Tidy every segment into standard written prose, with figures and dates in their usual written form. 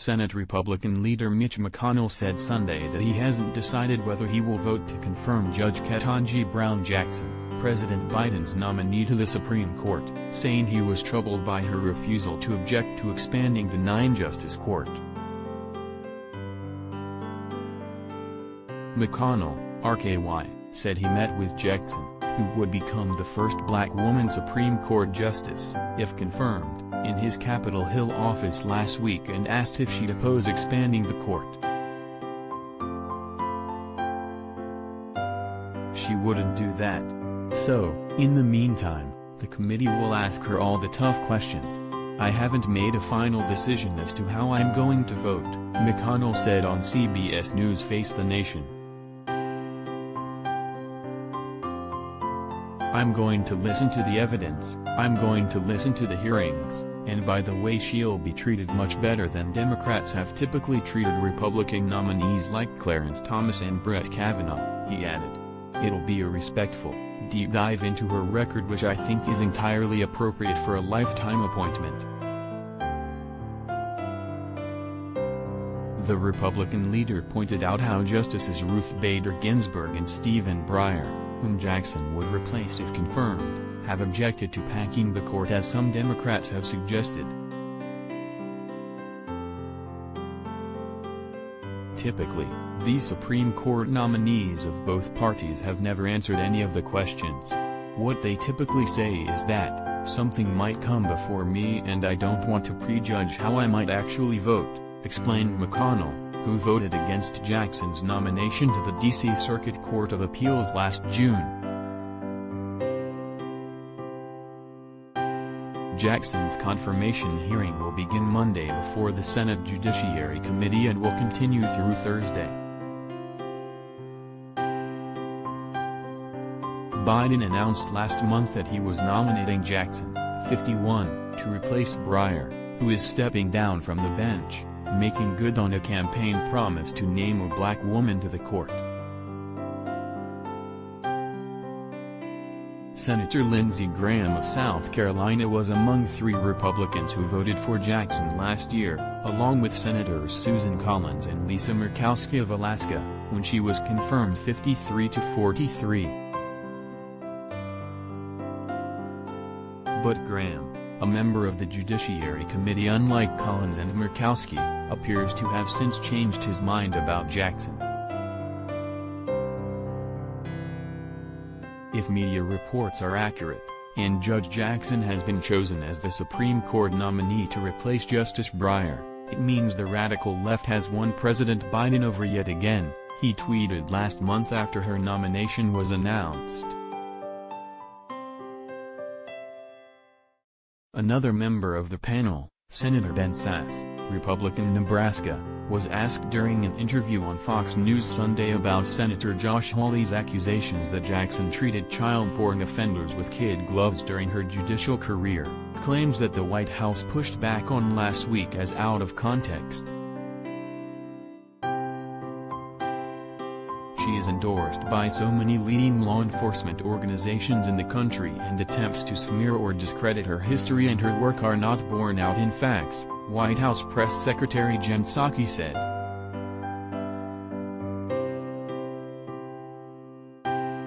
Senate Republican Leader Mitch McConnell said Sunday that he hasn't decided whether he will vote to confirm Judge Ketanji Brown Jackson, President Biden's nominee to the Supreme Court, saying he was troubled by her refusal to object to expanding the 9-justice court. McConnell, RKY, said he met with Jackson, who would become the first black woman Supreme Court justice, if confirmed, in his Capitol Hill office last week and asked if she'd oppose expanding the court. She wouldn't do that. So, in the meantime, the committee will ask her all the tough questions. I haven't made a final decision as to how I'm going to vote, McConnell said on CBS News Face the Nation. I'm going to listen to the evidence, I'm going to listen to the hearings, and by the way, she'll be treated much better than Democrats have typically treated Republican nominees like Clarence Thomas and Brett Kavanaugh, he added. It'll be a respectful, deep dive into her record, which I think is entirely appropriate for a lifetime appointment. The Republican leader pointed out how Justices Ruth Bader Ginsburg and Stephen Breyer, whom Jackson would replace if confirmed, have objected to packing the court as some Democrats have suggested. Typically, these Supreme Court nominees of both parties have never answered any of the questions. What they typically say is that, something might come before me and I don't want to prejudge how I might actually vote, explained McConnell, who voted against Jackson's nomination to the D.C. Circuit Court of Appeals last June. Jackson's confirmation hearing will begin Monday before the Senate Judiciary Committee and will continue through Thursday. Biden announced last month that he was nominating Jackson, 51, to replace Breyer, who is stepping down from the bench, making good on a campaign promise to name a black woman to the court. Senator Lindsey Graham of South Carolina was among 3 Republicans who voted for Jackson last year, along with Senators Susan Collins and Lisa Murkowski of Alaska, when she was confirmed 53-43. But Graham, a member of the Judiciary Committee unlike Collins and Murkowski, appears to have since changed his mind about Jackson. If media reports are accurate, and Judge Jackson has been chosen as the Supreme Court nominee to replace Justice Breyer, it means the radical left has won President Biden over yet again, he tweeted last month after her nomination was announced. Another member of the panel, Senator Ben Sasse, Republican Nebraska, was asked during an interview on Fox News Sunday about Senator Josh Hawley's accusations that Jackson treated child porn offenders with kid gloves during her judicial career, claims that the White House pushed back on last week as out of context. She is endorsed by so many leading law enforcement organizations in the country, and attempts to smear or discredit her history and her work are not borne out in facts, White House Press Secretary Jen Psaki said.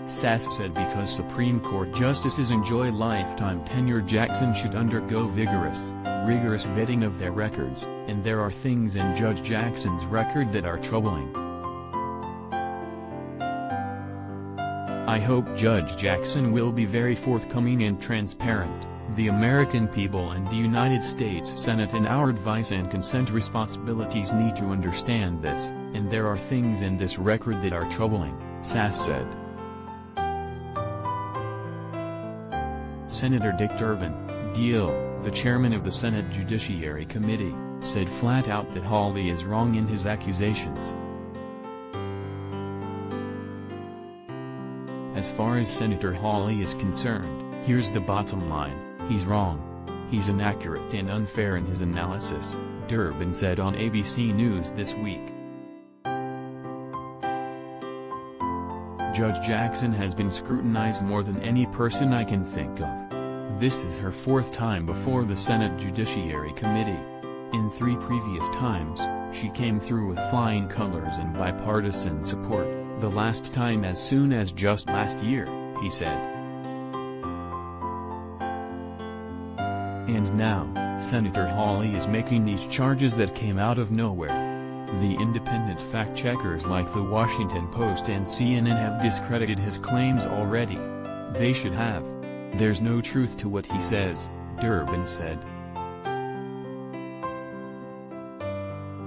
Sasse said because Supreme Court justices enjoy lifetime tenure, Jackson should undergo rigorous vetting of their records, and there are things in Judge Jackson's record that are troubling. I hope Judge Jackson will be very forthcoming and transparent. The American people and the United States Senate and our advice and consent responsibilities need to understand this, and there are things in this record that are troubling, Sasse said. Senator Dick Durbin, DL, the chairman of the Senate Judiciary Committee, said flat out that Hawley is wrong in his accusations. As far as Senator Hawley is concerned, here's the bottom line, he's wrong. He's inaccurate and unfair in his analysis, Durbin said on ABC News this week. Judge Jackson has been scrutinized more than any person I can think of. This is her 4th time before the Senate Judiciary Committee. In 3 previous times, she came through with flying colors and bipartisan support, the last time as soon as just last year, he said. And now, Senator Hawley is making these charges that came out of nowhere. The independent fact-checkers like The Washington Post and CNN have discredited his claims already. They should have. There's no truth to what he says, Durbin said.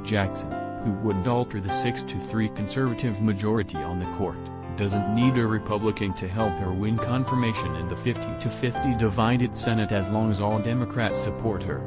Jackson, who wouldn't alter the 6-3 conservative majority on the court, doesn't need a Republican to help her win confirmation in the 50-50 divided Senate as long as all Democrats support her.